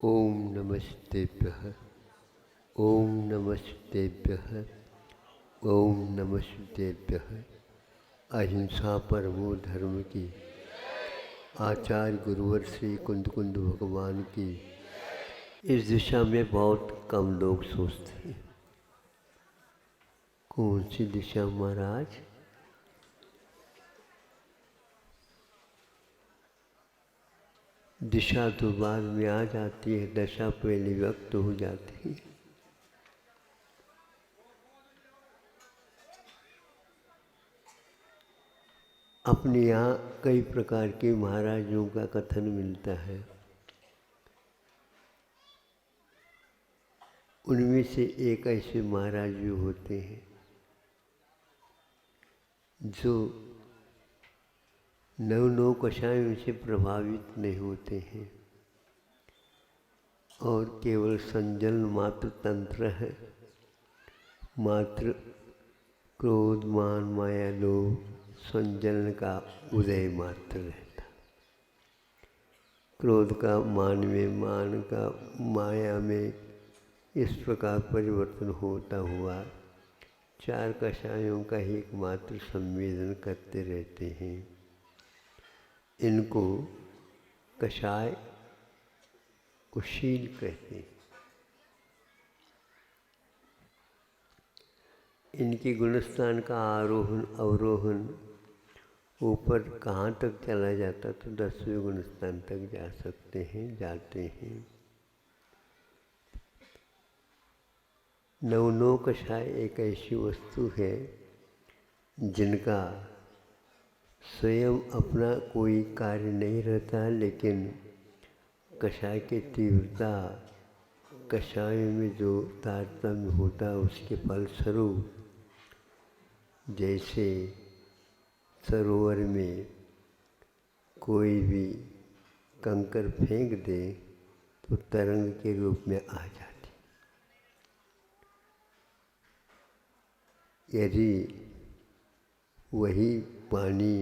ओम नमस्तेभ्यः। ओम नमस्तेभ्यः। ओम नमस्तेभ्यः। अहिंसा परमो धर्म की, आचार्य गुरुवर श्री कुंद कुंद भगवान की। इस दिशा में बहुत कम लोग सोचते हैं। कौन सी दिशा महाराज? दिशा तो बाद में आ जाती है, दशा पहले व्यक्त हो जाती है। अपने यहाँ कई प्रकार के महाराजों का कथन मिलता है। उनमें से एक ऐसे महाराज भी होते हैं जो नौ कषायों से प्रभावित नहीं होते हैं और केवल संजलन मात्र तंत्र है। मात्र क्रोध मान माया लोभ संजलन का उदय मात्र रहता। क्रोध का मान में, मान का माया में, इस प्रकार परिवर्तन होता हुआ चार कषायों का ही एकमात्र संवेदन करते रहते हैं। इनको कषाय कुशील कहते हैं। इनके गुणस्थान का आरोहण अवरोहण ऊपर कहाँ तक चला जाता तो 10वें गुणस्थान तक जा सकते हैं, जाते हैं। नौ कषाय एक ऐसी वस्तु है जिनका स्वयं अपना कोई कार्य नहीं रहता, लेकिन कषाय की तीव्रता, कषाय में जो तारतम्य होता है उसके फलस्वरूप जैसे सरोवर में कोई भी कंकर फेंक दे तो तरंग के रूप में आ जाती। यदि वही पानी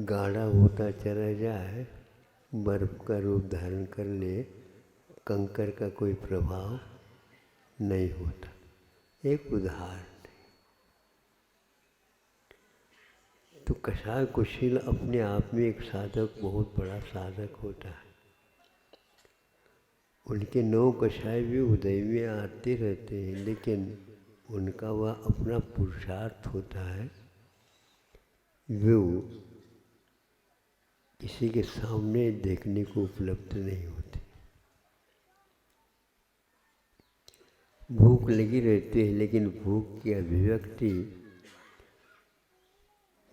गाढ़ा होता चला जाए, बर्फ का रूप धारण कर ले, कंकर का कोई प्रभाव नहीं होता। एक उदाहरण। तो कषाय कुशील अपने आप में एक साधक, बहुत बड़ा साधक होता है। उनके 9 कषाय भी उदय में आते रहते हैं, लेकिन उनका वह अपना पुरुषार्थ होता है, वो किसी के सामने देखने को उपलब्ध नहीं होते। भूख लगी रहती है, लेकिन भूख की अभिव्यक्ति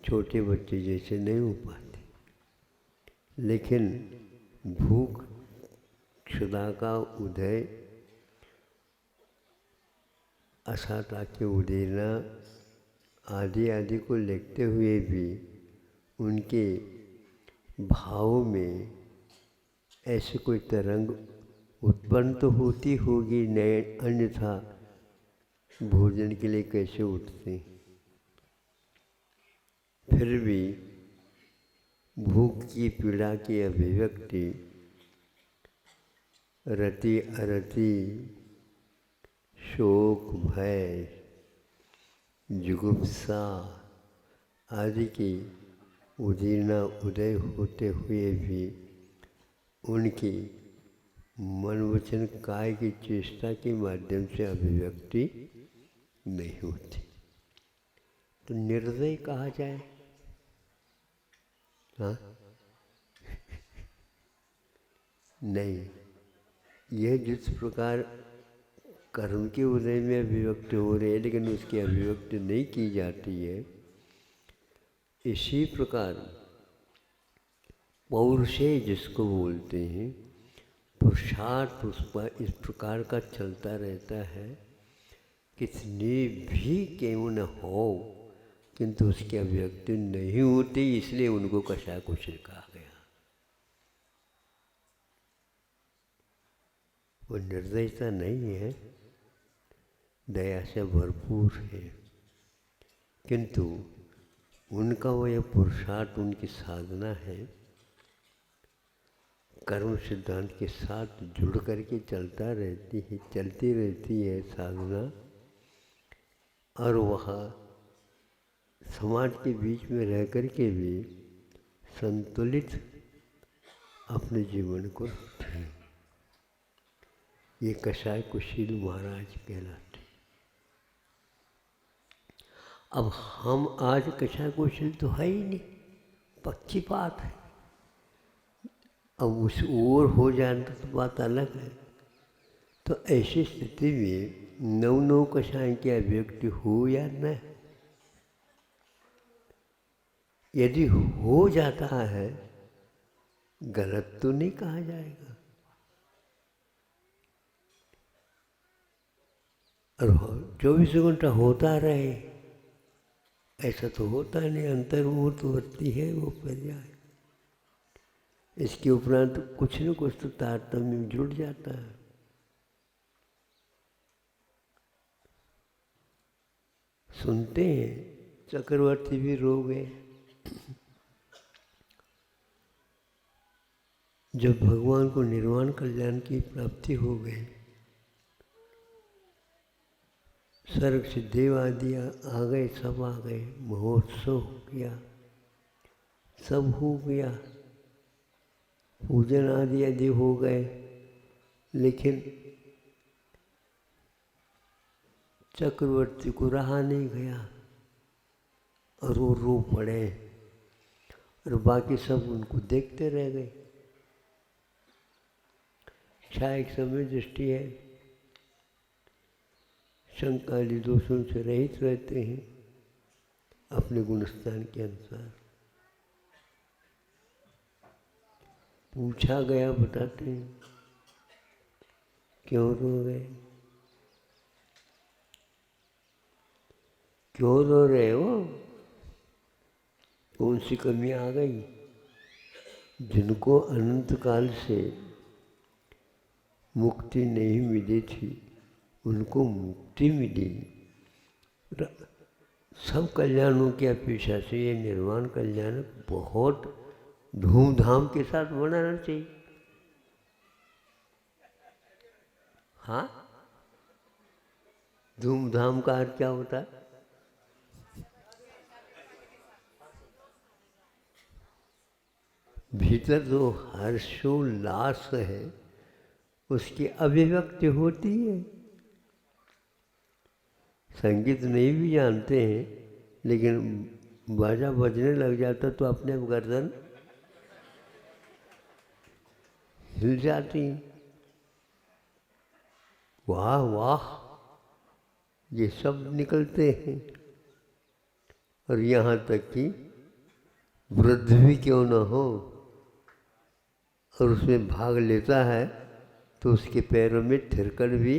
छोटे बच्चे जैसे नहीं हो पाती। लेकिन भूख, क्षुधा का उदय, असाता के उदेना आदि आदि को लिखते हुए भी उनके भाव में ऐसे कोई तरंग उत्पन्न तो होती होगी, नए अन्यथा भोजन के लिए कैसे उठते। फिर भी भूख की पीड़ा की अभिव्यक्ति रति अरति, शोक भय जुगुप्सा आदि की उदीर्णा उदय होते हुए भी उनकी मन वचन काय की चेष्टा के माध्यम से अभिव्यक्ति नहीं होती। तो निर्दय कहा जाए? हाँ नहीं, यह जिस प्रकार कर्म के उदय में अभिव्यक्ति हो रही है, लेकिन उसकी अभिव्यक्ति नहीं की जाती है, इसी प्रकार पौरुषेय जिसको बोलते हैं, पुरुषार्थ उस पर इस प्रकार का चलता रहता है, कितनी भी क्यों न हो, किंतु उसकी अभिव्यक्ति नहीं होती, इसलिए उनको कषाय कुशील कहा गया। वो निर्दयता नहीं है, दया से भरपूर है, किंतु उनका वह पुरुषार्थ, उनकी साधना है कर्म सिद्धांत के साथ जुड़ करके चलती रहती है साधना, और वह समाज के बीच में रह कर के भी संतुलित अपने जीवन को रखते हैं। ये कसाय कुशील महाराज कहलाते। अब हम आज कसाय कुशील तो है ही नहीं, पक्की बात है। अब उस ओर हो जाए तो बात अलग है। तो ऐसी स्थिति में नव कसाय की अभिव्यक्ति हो या न, यदि हो जाता है गलत तो नहीं कहा जाएगा, और 24 घंटा होता रहे ऐसा तो होता नहीं। अंतर्मुहूर्तवर्ती है वो पर्याय। इसके उपरांत कुछ न कुछ तो तारतम्य में जुड़ जाता है। सुनते हैं चक्रवर्ती भी रो गए जब भगवान को निर्वाण कल्याण की प्राप्ति हो गई। सर्ग से देव आदि आ गए, सब आ गए, महोत्सव हो गया, सब हो गया, पूजन आदि हो गए, लेकिन चक्रवर्ती को रहा नहीं गया और वो रो पड़े, और बाकी सब उनको देखते रह गए। क्षायिक समय दृष्टि है, शंकादि दोषों से रहित रहते हैं अपने गुणस्थान के अनुसार। पूछा गया, बताते हैं क्यों रो रहे, क्यों रो रहे हो, कौन सी कमी आ गई। जिनको अनंत काल से मुक्ति नहीं मिली थी उनको मुक्ति मिली। सब कल्याणों की अपेक्षा से ये निर्वाण कल्याण बहुत धूमधाम के साथ मनाना चाहिए। हाँ, धूमधाम का अर्थ क्या होता है? भीतर जो हर्षोल्लास है उसकी अभिव्यक्ति होती है। संगीत नहीं भी जानते हैं, लेकिन बाजा बजने लग जाता तो अपने आप गर्दन हिल जाती। वाह वाह, ये सब निकलते हैं। और यहाँ तक कि वृद्ध भी क्यों न हो और उसमें भाग लेता है तो उसके पैरों में थिरकन भी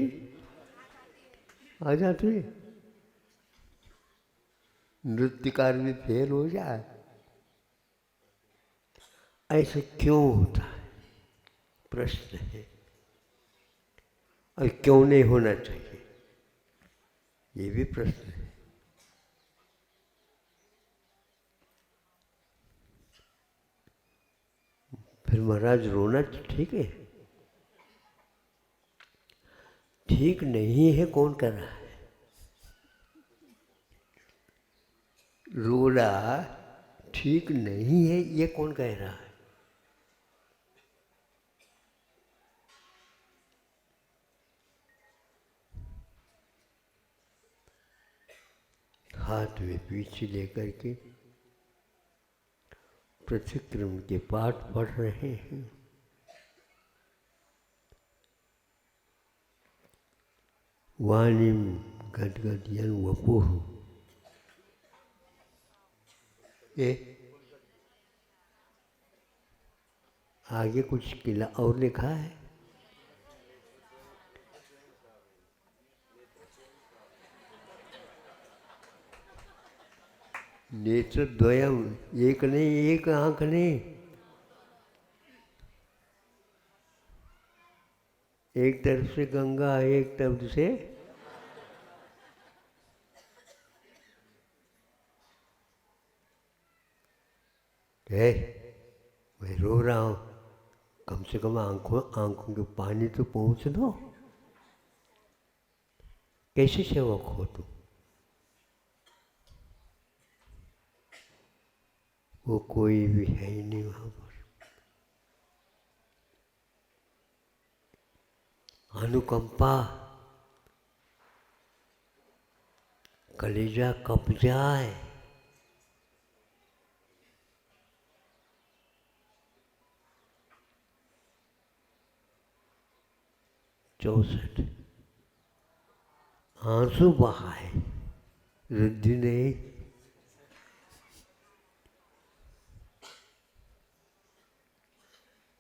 आ जाती है। नृत्यकार भी फेल हो जाए, ऐसे क्यों होता है, प्रश्न है। और क्यों नहीं होना चाहिए, ये भी प्रश्न है। फिर महाराज रोना ठीक है? ठीक नहीं है, कौन कर रहा है? रोना ठीक नहीं है ये कौन कह रहा है? हाथ में पीछे लेकर के प्रतिक्रमण के पाठ पढ़ रहे हैं। वाणिम गदगदयन वपुः, ये आगे कुछ किला और लिखा है। नेत्र द्वयम, एक नहीं, एक आंख नहीं, एक तरफ से गंगा, एक तरफ से है। मैं रो रहा हूँ, कम से कम आंखों के पानी तो पहुँच दो। कैसे सेवक हो तुम? वो कोई भी है ही नहीं वहाँ पर। अनुकंपा, कलेजा कप जाए। चौसठ आंसू बहाए, रिद्धि नहीं।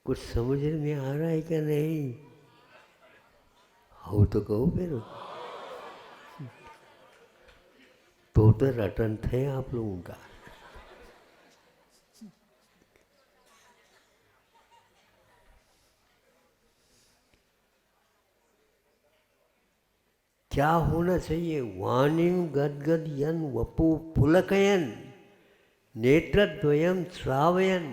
कुछ समझ में आ रहा है क्या? नहीं हो तो कहो फिर। तो रटन थे आप लोगों का। क्या होना चाहिए? वाणिम गदगद यन वपु पुलकयन नेत्रद्वयम श्रावयन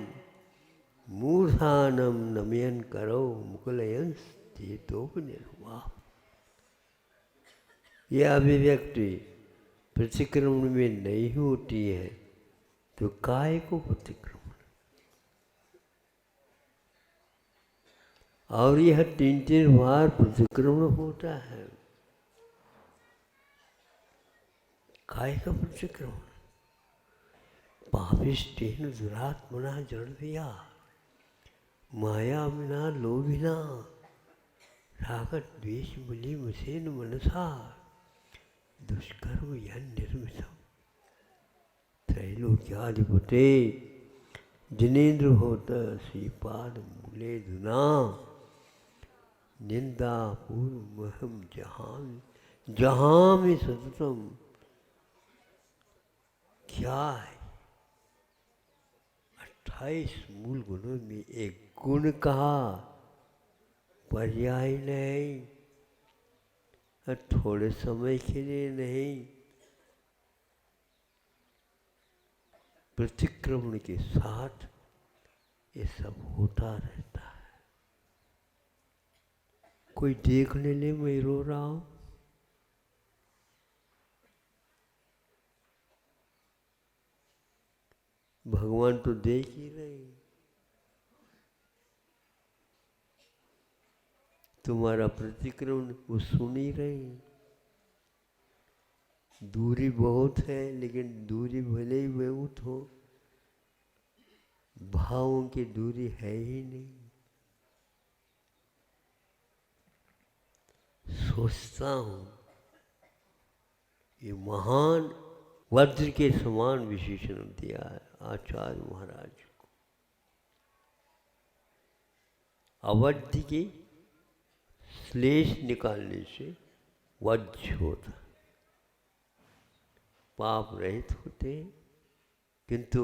मूर्धानम नमयन करो मुकुलयन चेतोपनिर्वाह। यह अभिव्यक्ति प्रतिक्रमण में नहीं होती है तो काय को प्रतिक्रमण? और यह 3-3 बार प्रतिक्रमण होता है। काय का प्रतिक्रमण? पापिष्टेन दुरात्मना जड़भिया माया विना लोभिना रागत द्वेष बलि मसेन मनसा दुष्कर्म यन निर्मितम। त्रैलोक्याधिपते जिनेन्द्र होता श्रीपाद मूले धुना निंदा पूर्वमहम जहाँ में सततम। क्या है? 28 मूल गुणों में एक गुण कहा, पर्याय नहीं, थोड़े समय के लिए नहीं, प्रतिक्रमण के साथ ये सब होता रहता है। कोई देखने ले मैं रो रहा हूं, भगवान तो देख ही रहे। तुम्हारा प्रतिक्रमण वो सुन ही रहे। दूरी बहुत है, लेकिन दूरी भले ही बहुत हो, भावों की दूरी है ही नहीं। सोचता हूं ये महान वज्र के समान विशेषण दिया है आचार्य महाराज को। अवध्य के श्लेष निकालने से वज्र होता, पाप रहित होते, किंतु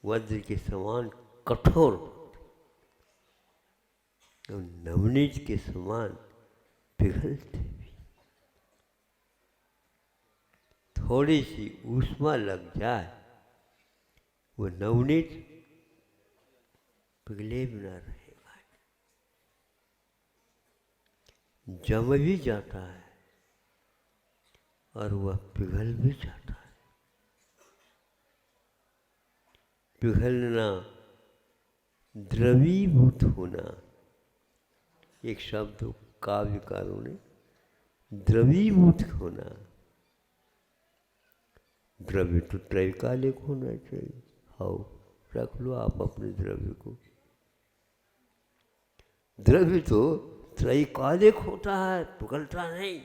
वज्र के समान कठोर और नवनीत के समान पिघलते भी। थोड़ी सी ऊष्मा लग जाए वो नवनीत पिघले बिना रहेगा। जम भी जाता है और वह पिघल भी जाता है। पिघलना, द्रवीभूत होना, एक शब्द काव्यकारों ने द्रवीभूत होना। द्रव्य तो त्रैकालिक होना चाहिए। आओ रख लो आप अपने द्रव्य को। द्रव्य तो त्रैकालिक होता है, पिघलता नहीं।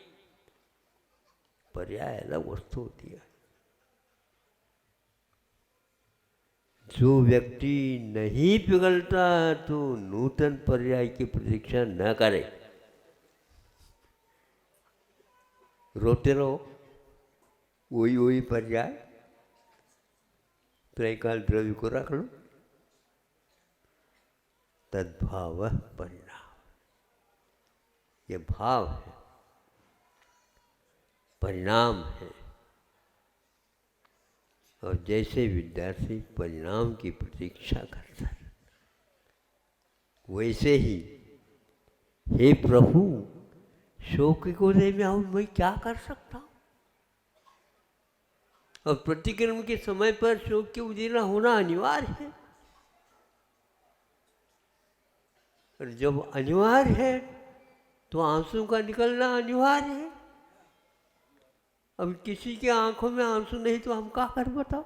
पर्याय अलग वस्तु होती है। जो व्यक्ति नहीं पिघलता तो नूतन पर्याय की प्रतीक्षा न करे। रोते रहो, वही पर्याय, त्रैकाल द्रव्य को रख लो। तद्भाव परिणाम, ये भाव है, परिणाम है। और जैसे विद्यार्थी परिणाम की प्रतीक्षा करता है, वैसे ही हे प्रभु, शोक के कोने में आऊं, मैं क्या कर सकता हूं? और प्रतिक्रमण के समय पर शोक के उदीना होना अनिवार्य है। और जब अनिवार्य है तो आंसू का निकलना अनिवार्य है। अब किसी के आंखों में आंसू नहीं तो हम क्या कर बताओ?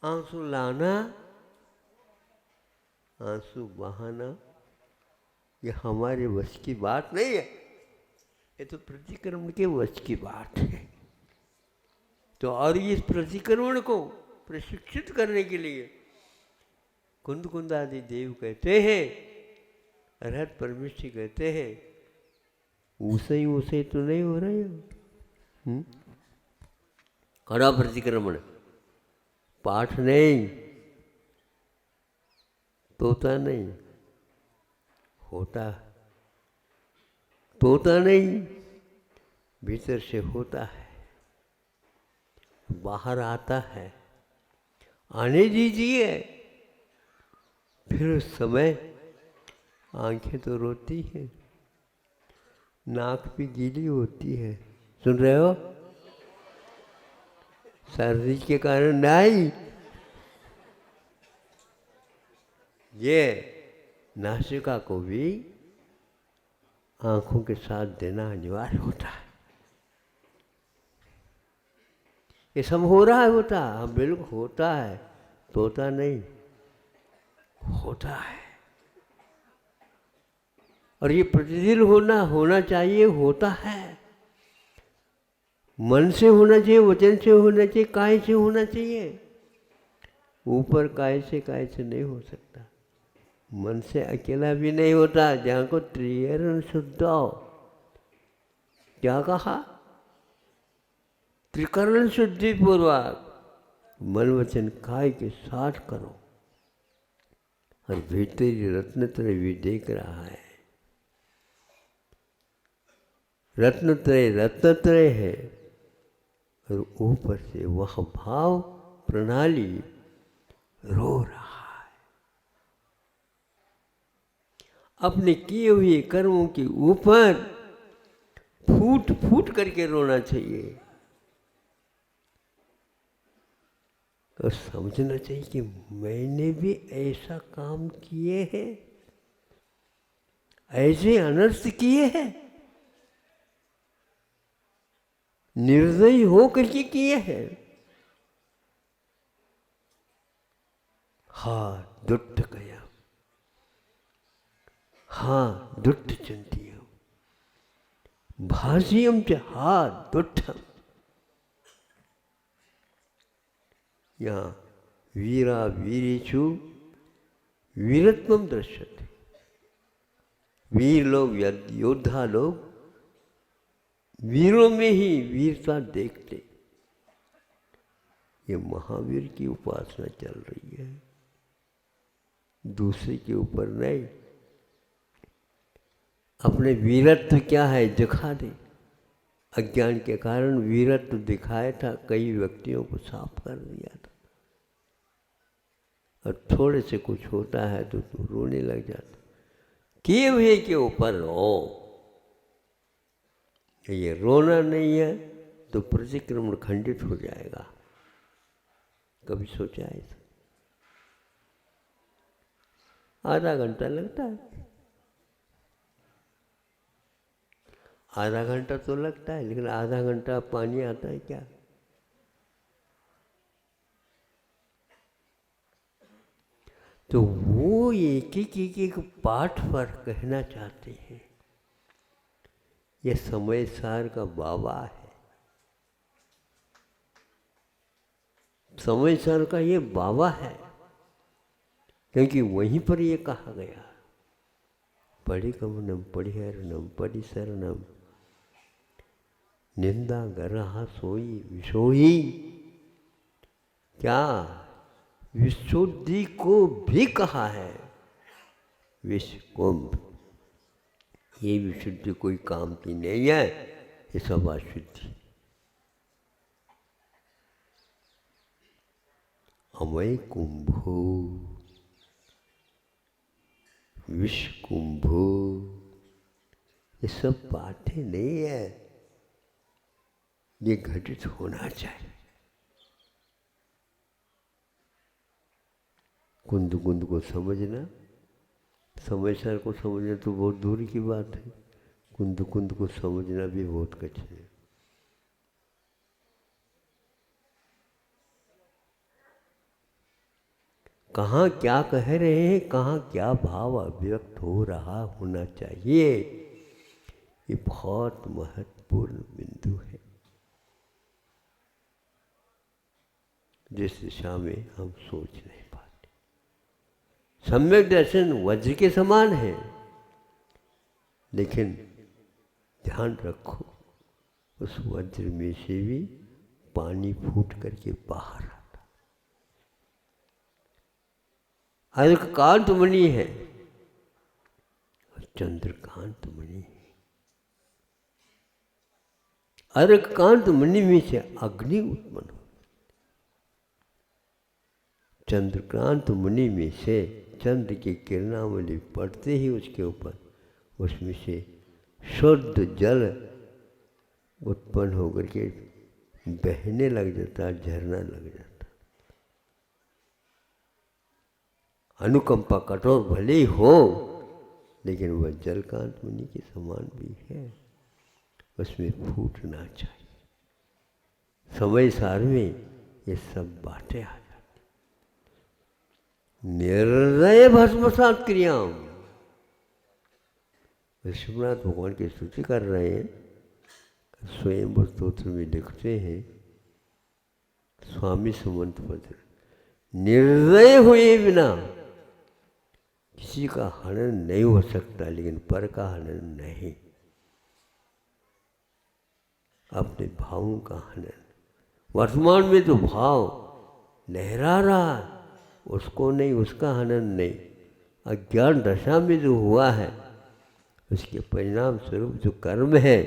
आंसू लाना, आंसू बहाना, ये हमारे वश की बात नहीं है। ये तो प्रतिक्रमण के वश की बात है। तो और इस प्रतिक्रमण को प्रशिक्षित करने के लिए कुंद कुंद आदि देव कहते हैं, अरहत परमेश्वर कहते हैं, ऊसे तो नहीं हो रहे हो। कड़ा प्रतिक्रमण, पाठ नहीं, तोता नहीं, होता तोता नहीं, भीतर से होता है, बाहर आता है। आने दीजिए, फिर उस समय आंखें तो रोती हैं, नाक भी गीली होती है। सुन रहे हो? सर्दी के कारण नहीं, ये नासिका को भी आंखों के साथ देना अनिवार्य होता है। ये सब हो रहा है, होता है। हाँ बिल्कुल होता है, तोता नहीं, होता है। और ये प्रतिदिन होना चाहिए, होता है। मन से होना चाहिए, वचन से होना चाहिए, काय से होना चाहिए। ऊपर काय से नहीं हो सकता। मन से अकेला भी नहीं होता। जहाँ को त्रिकरण शुद्ध, क्या कहा? त्रिकरण शुद्धि पूर्वक मन वचन काय के साथ करो। और भीतरी रत्नत्रय भी देख रहा है। रत्नत्रय है, और ऊपर से वह भाव प्रणाली रो रहा है। अपने किए हुए कर्मों के ऊपर फूट फूट करके रोना चाहिए। और समझना चाहिए कि मैंने भी ऐसा काम किए हैं, ऐसे अनर्थ किए हैं, निर्दयी हो करके किए हैं। हाँ दुष्ट गया, हाँ दुष्ट चिंतियम, भाष्यम च हाँ दुष्टम। यहाँ वीरा वीरेषु वीरत्वम दृश्यते। वीर लोग, योद्धा लोग वीरों में ही वीरता देखते। ये महावीर की उपासना चल रही है, दूसरे के ऊपर नहीं। अपने वीरत्व क्या है दिखा दे। अज्ञान के कारण वीरत्व दिखाया था, कई व्यक्तियों को साफ कर दिया था। और थोड़े से कुछ होता है तो रोने लग जाता। किए हुए के ऊपर रो। ये रोना नहीं है तो प्रतिक्रमण खंडित हो जाएगा। कभी सोचा है? आधा घंटा लगता है, आधा घंटा तो लगता है, लेकिन आधा घंटा पानी आता है क्या? तो वो एक पाठ पर कहना चाहते हैं, ये समय सार का बाबा है। समय सार का ये बाबा है, क्योंकि वहीं पर ये कहा गया, पढ़िकमनम पढ़िहरणम परिसरणम निंदा गरहा सोई विशोही। क्या विशुद्धि को भी कहा है? विश्व कुंभ, ये विशुद्धि कोई काम की नहीं है, ये सब अशुद्धि। अमय कुंभो विष कुंभो, ये सब बातें नहीं है, ये घटित होना चाहिए। कुंद कुंद को समझना, समयसार को समझना तो बहुत दूर की बात है, कुंद कुंद को समझना भी बहुत कठिन है। कहाँ क्या कह रहे हैं, कहाँ क्या भाव अभिव्यक्त हो रहा होना चाहिए, ये बहुत महत्वपूर्ण बिंदु है, जिस दिशा में हम सोच नहीं पाते। सम्यक दर्शन वज्र के समान है, लेकिन ध्यान रखो उस वज्र में से भी पानी फूट करके बाहर आता। अर्ककांत मणि है और चंद्रकांत मणि है। अर्ककांत मणि में से अग्नि उत्पन्न हो, चंद्रकांत मणि में से चंद्र की किरणावली पड़ते ही उसके ऊपर उसमें से शुद्ध जल उत्पन्न होकर के बहने लग जाता, झरना लग जाता। अनुकंपा कठोर भले ही हो, लेकिन वह जलकांत मुनि के समान भी है, उसमें फूटना चाहिए। समय सार में ये सब बातें आ जाती। निर्णय भस्मसात क्रियाम, विश्वनाथ भगवान की स्तुति कर रहे हैं, स्वयं स्तोत्र में लिखते हैं स्वामी सुमंत पत्र, निर्दय हुए बिना किसी का हनन नहीं हो सकता, लेकिन पर का हनन नहीं। अपने भावों का हनन, वर्तमान में जो भाव लहरा रहा उसको नहीं, उसका हनन नहीं। अज्ञान दशा में जो हुआ है उसके परिणाम स्वरूप जो कर्म है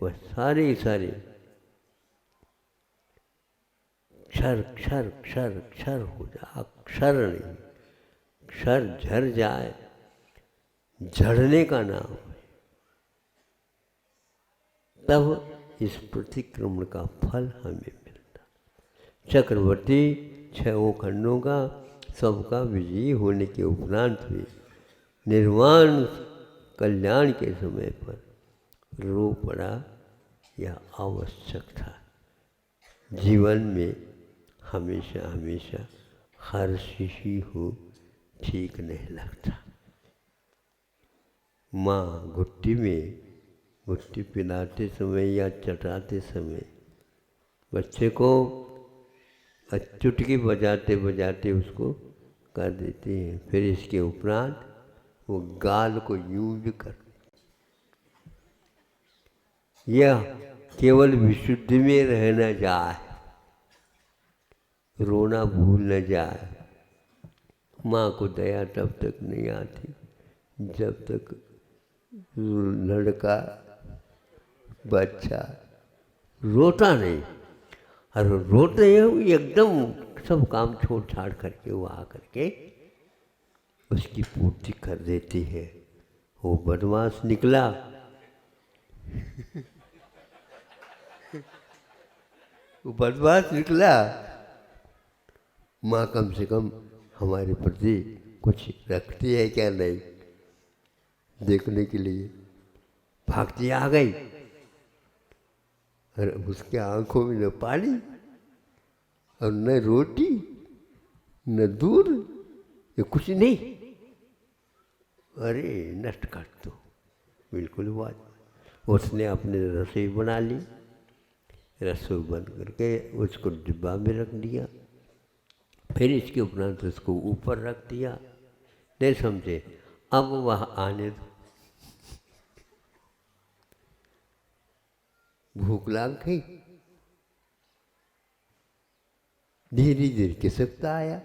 वह सारे सारे क्षर क्षर क्षर क्षर हो जाए, अक्षर नहीं, क्षर झर जाए, झड़ने का नाम है। तब इस प्रतिक्रमण का फल हमें मिलता। चक्रवर्ती 6 खंडों का सबका विजयी होने के उपरांत भी निर्वाण कल्याण के समय पर रो पड़ा, यह आवश्यक था। जीवन में हमेशा हमेशा हर्षी हो ठीक नहीं लगता। माँ घुट्टी में घुट्टी पिलाते समय या चटाते समय बच्चे को चुटकी बजाते बजाते उसको कर देती हैं, फिर इसके उपरांत वो गाल को यूं भी कर। यह केवल विशुद्धि में रह न जाए, रोना भूल न जाए। माँ को दया तब तक नहीं आती जब तक लड़का बच्चा रोता नहीं, और रोते हैं एकदम सब काम छोड़ छाड़ करके वो आ करके उसकी पूर्ति कर देती है। वो बदमाश निकला वो बदमाश निकला, माँ कम से कम हमारे प्रति कुछ रखती है क्या नहीं, देखने के लिए भागती आ गई, और उसके आंखों में न पानी और न रोटी न दूध, ये कुछ नहीं। अरे नष्ट कर दो, बिल्कुल हुआ। उसने अपने रसोई बना ली, रसोई बंद करके उसको डिब्बा में रख दिया, फिर इसके उपरांत उसको ऊपर रख दिया। नहीं समझे, अब वह आने दो, भूख लाग गई, धीरे धीरे खिसकता आया।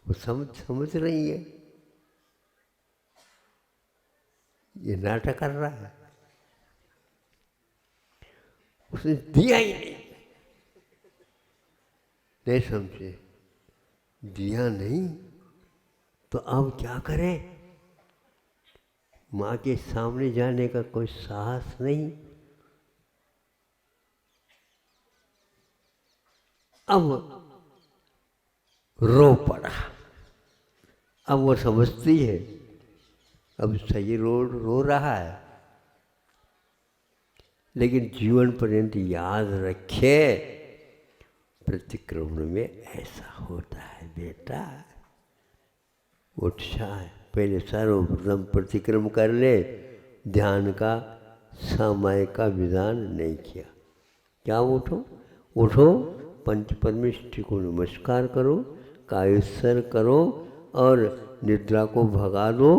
वो समझ रही है ये नाटक कर रहा है, उसने दिया ही नहीं। नहीं समझे, दिया नहीं तो अब क्या करें? माँ के सामने जाने का कोई साहस नहीं। अब रो पड़ा। अब वो समझती है, अब सही रो रहा है, लेकिन जीवन पर्यंत याद रखे, प्रतिक्रमण में ऐसा होता है बेटा। उत्साह पहले सर्वप्रथम प्रतिक्रम कर ले। ध्यान का समय का विधान नहीं किया। क्या उठो उठो, पंच परमेष्ठी को नमस्कार करो, कायस्वर करो और निद्रा को भगा दो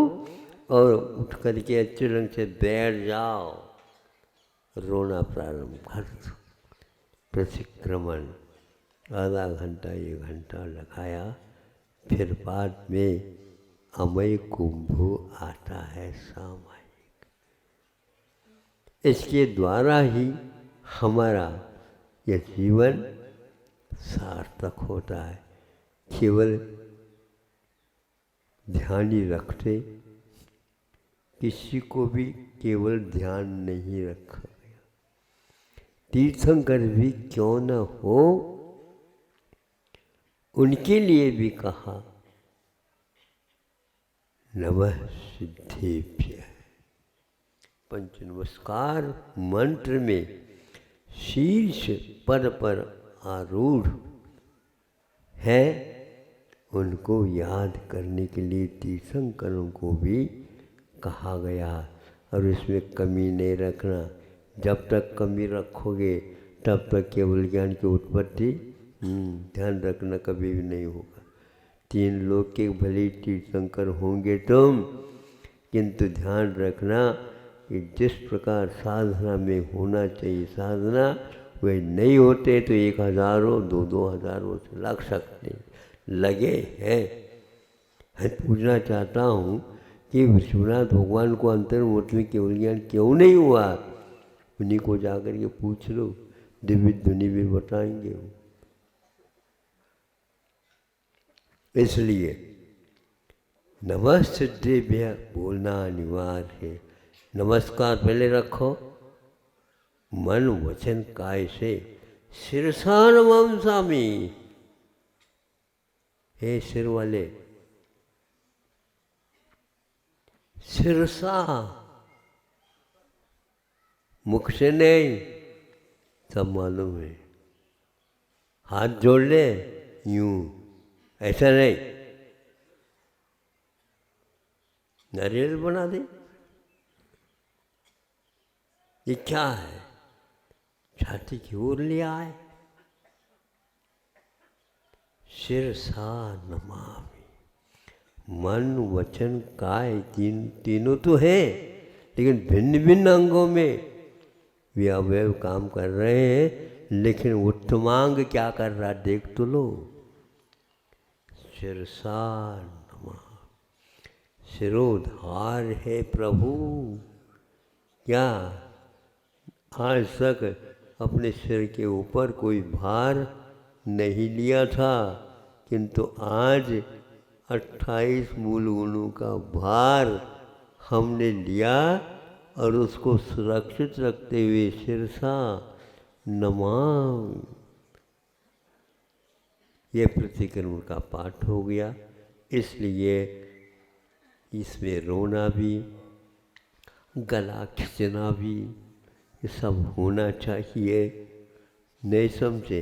और उठ करके अच्छे ढंग से बैठ जाओ, रोना प्रारंभ कर दो। प्रतिक्रमण आधा घंटा 1 घंटा लगाया, फिर बाद में अमय कुंभो आता है सामायिक। इसके द्वारा ही हमारा यह जीवन सार्थक होता है। केवल ध्यान ही रखते, किसी को भी केवल ध्यान नहीं रखा गया। तीर्थंकर भी क्यों न हो, उनके लिए भी कहा नमः सिद्धेभ्य। पंच नमस्कार मंत्र में शीर्ष पद पर आरूढ़ है, उनको याद करने के लिए तीर्थंकरों को भी कहा गया। और इसमें कमी नहीं रखना। जब तक कमी रखोगे तब तक केवल ज्ञान की उत्पत्ति ध्यान रखना कभी भी नहीं होगा। 3 लोग के भले तीर्थंकर होंगे तुम, किंतु ध्यान रखना कि जिस प्रकार साधना में होना चाहिए साधना, वे नहीं होते तो 1000 हो 2-2000 हो लग सकते, लगे हैं। मैं पूछना चाहता हूँ कि विश्वनाथ भगवान को अंतर्मुख में केवल ज्ञान क्यों नहीं हुआ? उन्हीं को जाकर के पूछ लो, दिव्य ध्वनि भी बताएंगे वो। इसलिए नमः सिद्धेभ्य बोलना अनिवार्य है। नमस्कार पहले रखो, मन वचन काय से शिरसा नमामि। हे सिर वाले, शिरसा, मुख से नहीं, सब मालूम है। हाथ जोड़ ले यूं, ऐसा नहीं, नारियल बना दे। ये क्या है? छाती की ओर ले आए। शिरसा नमामि, मन वचन काय तीनों तो है, लेकिन भिन्न भिन्न अंगों में वे अवयव काम कर रहे हैं, लेकिन उत्तमांग क्या कर रहा देख तो लो। शिरसा नमः, सिरोधार है प्रभु। क्या आज तक अपने सिर के ऊपर कोई भार नहीं लिया था, किंतु आज 28 मूल गुणों का भार हमने लिया और उसको सुरक्षित रखते हुए शिरसा नमामि। ये प्रतिक्रमण का पाठ हो गया। इसलिए इसमें रोना भी, गला खींचना भी, ये सब होना चाहिए। नहीं समझे?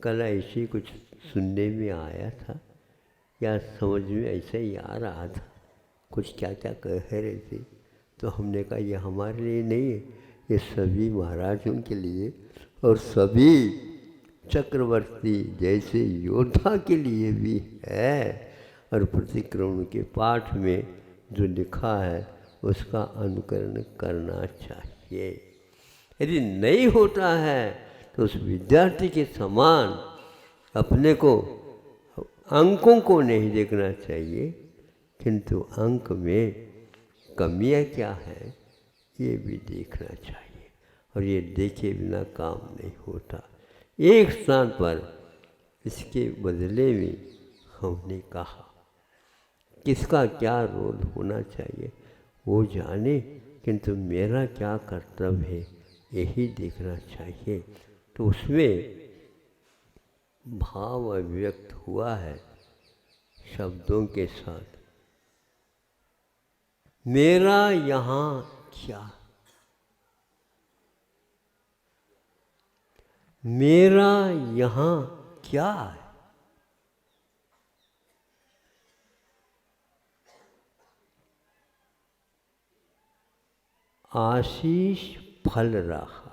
कल ऐसे कुछ सुनने में आया था या समझ में ऐसा ही आ रहा था, कुछ क्या क्या कह रहे थे, तो हमने कहा ये हमारे लिए नहीं है, ये सभी महाराजों के लिए और सभी चक्रवर्ती जैसे योद्धा के लिए भी है। और प्रतिक्रमण के पाठ में जो लिखा है उसका अनुकरण करना चाहिए। यदि नहीं होता है तो उस विद्यार्थी के समान अपने को, अंकों को नहीं देखना चाहिए, किंतु अंक में कमियां क्या है ये भी देखना चाहिए। और ये देखे बिना काम नहीं होता। एक स्थान पर इसके बदले में हमने कहा किसका क्या रोल होना चाहिए वो जाने, किंतु मेरा क्या कर्तव्य है यही देखना चाहिए। तो उसमें भाव अभिव्यक्त हुआ है शब्दों के साथ, मेरा यहाँ क्या, मेरा यहाँ क्या है। आशीष फल रहा,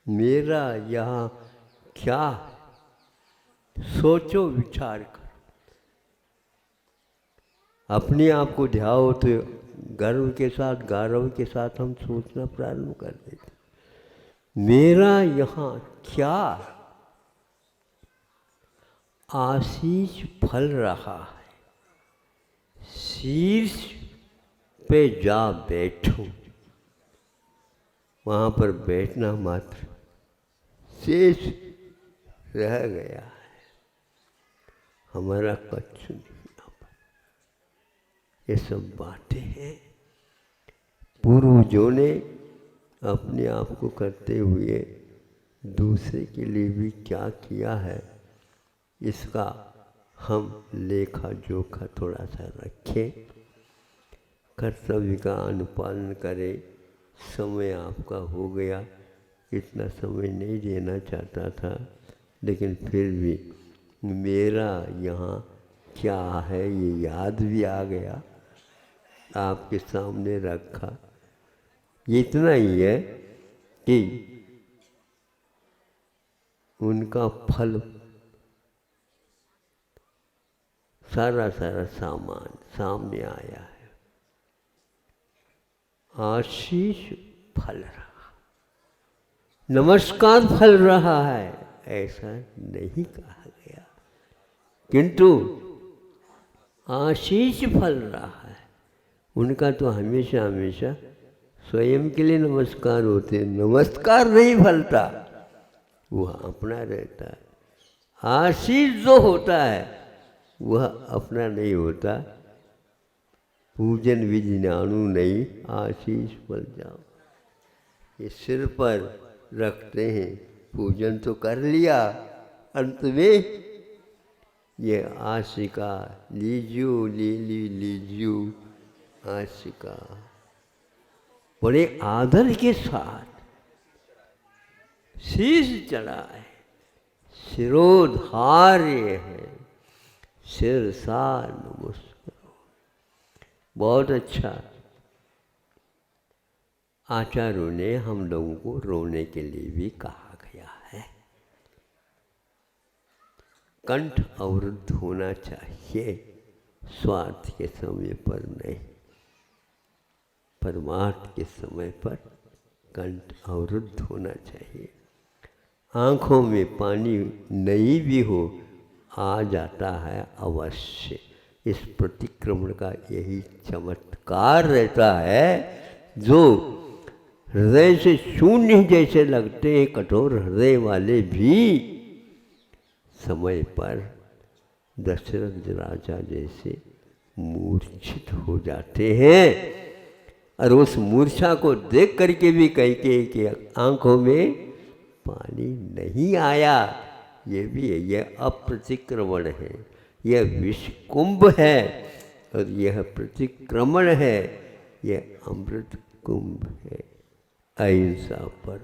मेरा यहाँ क्या है। सोचो, विचार करो, अपने आप को ध्याओ तो गर्व के साथ, गौरव के साथ हम सोचना प्रारंभ कर देते, मेरा यहाँ क्या है। आशीष फल रहा है, शीर्ष पे जा बैठो, वहाँ पर बैठना मात्र शेष रह गया है, हमारा कच्छ नहीं। ये सब बातें हैं पूर्वजों ने अपने आप को करते हुए दूसरे के लिए भी क्या किया है, इसका हम लेखा जोखा थोड़ा सा रखें, कर्तव्य का अनुपालन करें। समय आपका हो गया, इतना समय नहीं देना चाहता था, लेकिन फिर भी मेरा यहाँ क्या है ये याद भी आ गया, आपके सामने रखा। ये इतना ही है कि उनका फल सारा सामान सामने आया है। आशीष फल रहा, नमस्कार फल रहा है ऐसा नहीं कहा गया, किंतु आशीष फल रहा है। उनका तो हमेशा हमेशा स्वयं के लिए नमस्कार होते, नमस्कार नहीं फलता, वह अपना रहता है। आशीष जो होता है वह अपना नहीं होता। पूजन विधि नानु नहीं, आशीष फल जाओ, ये सिर पर रखते हैं, पूजन तो कर लिया, अंत में ये आशिका लीजियो, लीजियो आशिका, बड़े आदर के साथ शीश चढ़ाए, सिरोधार्य है, सिर सार नमस्कार। बहुत अच्छा। आचार्यों ने हम लोगों को रोने के लिए भी कहा गया है। कंठ अवरुद्ध होना चाहिए, स्वार्थ के समय पर नहीं, परमार्थ के समय पर कंठ अवरुद्ध होना चाहिए। आँखों में पानी नहीं भी हो आ जाता है अवश्य। इस प्रतिक्रमण का यही चमत्कार रहता है, जो हृदय से शून्य जैसे लगते हैं कठोर हृदय वाले भी समय पर दशरथ राजा जैसे मूर्छित हो जाते हैं। और उस मूर्छा को देख करके भी कैकेयी की आंखों में पानी नहीं आया। ये भी है, यह अप्रतिक्रमण है, यह विषकुंभ है और यह प्रतिक्रमण है, यह अमृत कुंभ है। अहिंसा पर